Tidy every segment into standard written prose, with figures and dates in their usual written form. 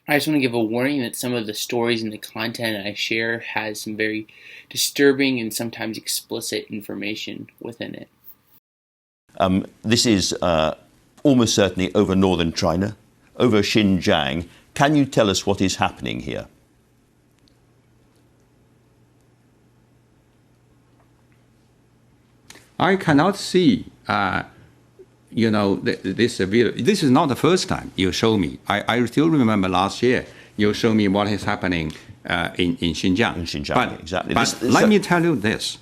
I just want to give a warning that some of the stories and the content I share has some very disturbing and sometimes explicit information within it. This is almost certainly over northern China, over Xinjiang. Can you tell us what is happening here? I cannot see, this video. This is not the first time you show me. I still remember last year you showed me what is happening in Xinjiang. In Xinjiang, exactly. But let me tell you this.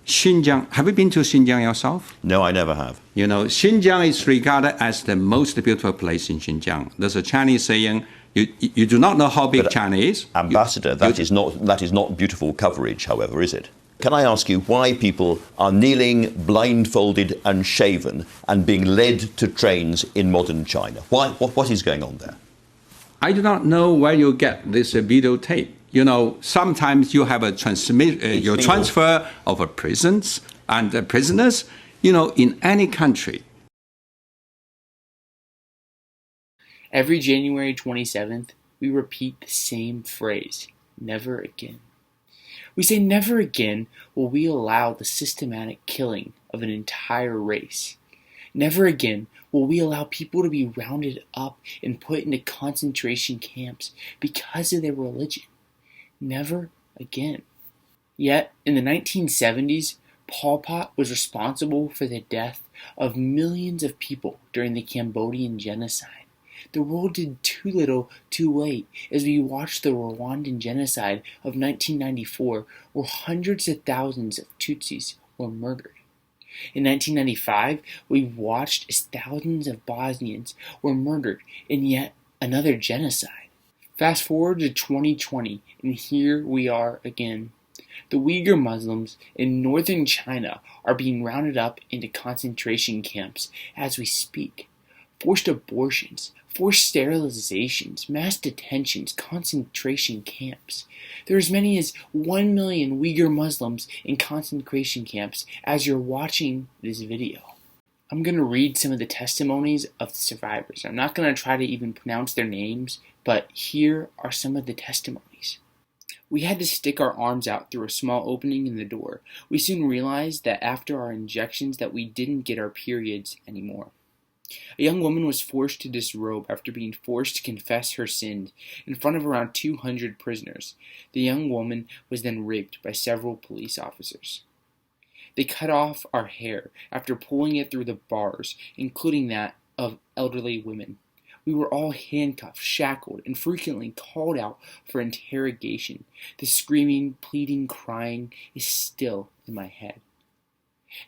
Xinjiang, have you been to Xinjiang yourself? No, I never have. Xinjiang is regarded as the most beautiful place in Xinjiang. There's a Chinese saying, you do not know how big China is. Ambassador, that is not beautiful coverage, however, is it? Can I ask you why people are kneeling, blindfolded and shaven and being led to trains in modern China? Why? What is going on there? I do not know where you get this videotape. Sometimes you have a transfer of prisons and prisoners, in any country. Every January 27th, we repeat the same phrase, never again. We say never again will we allow the systematic killing of an entire race. Never again will we allow people to be rounded up and put into concentration camps because of their religion. Never again. Yet, in the 1970s, Pol Pot was responsible for the death of millions of people during the Cambodian genocide. The world did too little, too late, as we watched the Rwandan genocide of 1994, where hundreds of thousands of Tutsis were murdered. In 1995, we watched as thousands of Bosnians were murdered in yet another genocide. Fast forward to 2020, and here we are again. The Uighur Muslims in northern China are being rounded up into concentration camps as we speak. Forced abortions, forced sterilizations, mass detentions, concentration camps. There are as many as 1 million Uighur Muslims in concentration camps as you're watching this video. I'm going to read some of the testimonies of the survivors. I'm not going to try to even pronounce their names, but here are some of the testimonies. We had to stick our arms out through a small opening in the door. We soon realized that after our injections that we didn't get our periods anymore. A young woman was forced to disrobe after being forced to confess her sins in front of around 200 prisoners. The young woman was then raped by several police officers. They cut off our hair after pulling it through the bars, including that of elderly women. We were all handcuffed, shackled, and frequently called out for interrogation. The screaming, pleading, crying is still in my head.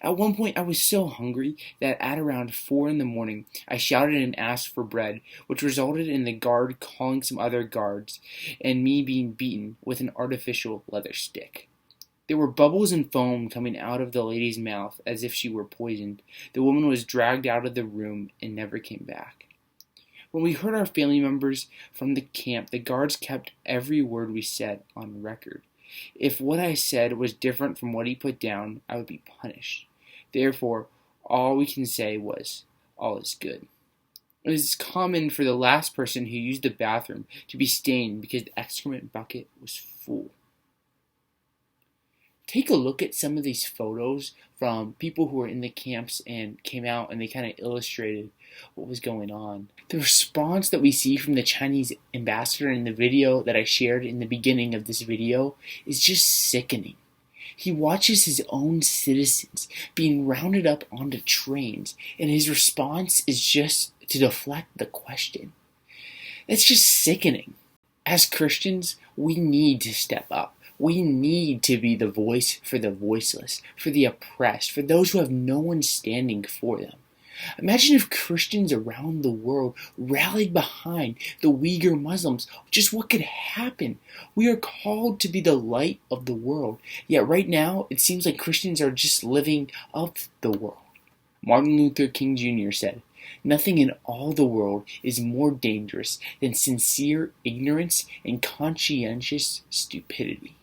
At one point, I was so hungry that at around 4 in the morning, I shouted and asked for bread, which resulted in the guard calling some other guards and me being beaten with an artificial leather stick. There were bubbles and foam coming out of the lady's mouth as if she were poisoned. The woman was dragged out of the room and never came back. When we heard our family members from the camp, the guards kept every word we said on record. If what I said was different from what he put down, I would be punished. Therefore, all we can say was, all is good. It is common for the last person who used the bathroom to be stained because the excrement bucket was full. Take a look at some of these photos from people who were in the camps and came out and they kind of illustrated what was going on. The response that we see from the Chinese ambassador in the video that I shared in the beginning of this video is just sickening. He watches his own citizens being rounded up onto trains, and his response is just to deflect the question. That's just sickening. As Christians, we need to step up. We need to be the voice for the voiceless, for the oppressed, for those who have no one standing for them. Imagine if Christians around the world rallied behind the Uighur Muslims. Just what could happen? We are called to be the light of the world. Yet right now, it seems like Christians are just living of the world. Martin Luther King Jr. said, "Nothing in all the world is more dangerous than sincere ignorance and conscientious stupidity."